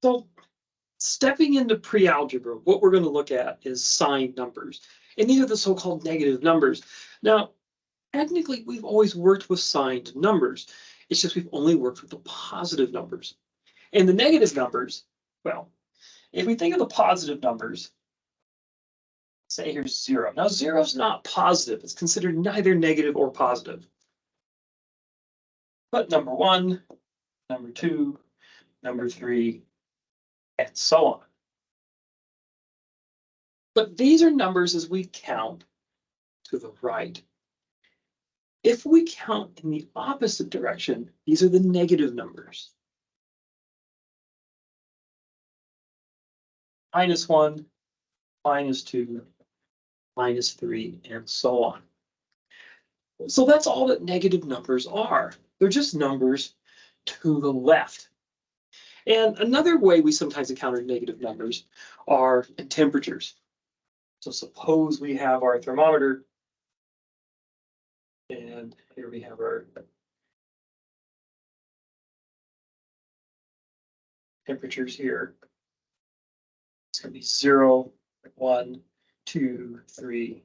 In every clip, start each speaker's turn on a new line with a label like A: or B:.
A: So stepping into pre-algebra, what we're going to look at is signed numbers. And these are the so-called negative numbers. Now, technically, we've always worked with signed numbers. It's just we've only worked with the positive numbers. And the negative numbers, well, if we think of the positive numbers, say here's 0. Now, 0 is not positive. It's considered neither negative or positive. But number 1, number 2, number 3, and so on. But these are numbers as we count to the right. If we count in the opposite direction, these are the negative numbers. -1, -2, -3, and so on. So that's all that negative numbers are. They're just numbers to the left. And another way we sometimes encounter negative numbers are in temperatures. So suppose we have our thermometer, and here we have our temperatures here. It's going to be 0, 1, 2, 3,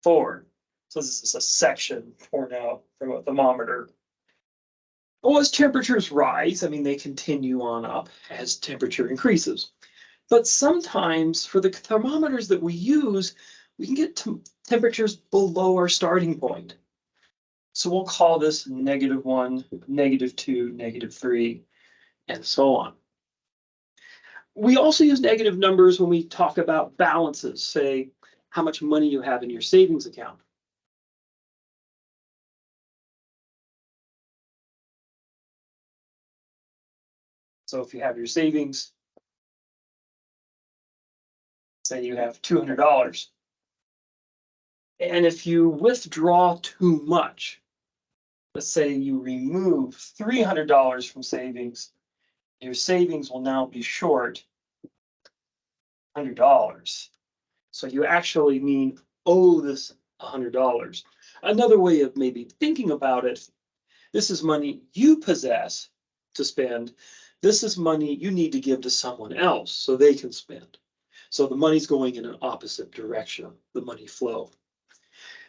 A: 4. So this is a section torn out from a thermometer. Well, as temperatures rise, I mean, they continue on up as temperature increases. But sometimes for the thermometers that we use, we can get to temperatures below our starting point. So we'll call this -1, -2, -3, and so on. We also use negative numbers when we talk about balances, say how much money you have in your savings account. So if you have your savings, say you have $200, and if you withdraw too much, let's say you remove $300 from savings, your savings will now be short $100. So you actually owe this $100. Another way of maybe thinking about it, this is money you possess to spend. This is money you need to give to someone else so they can spend. So the money's going in an opposite direction, the money flow.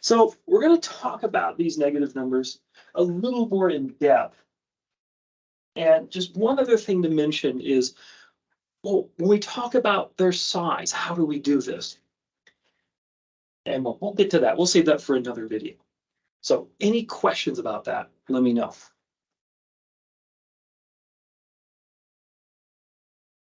A: So we're going to talk about these negative numbers a little more in depth. And just one other thing to mention is, well, when we talk about their size, how do we do this? And we'll get to that. We'll save that for another video. So any questions about that, let me know.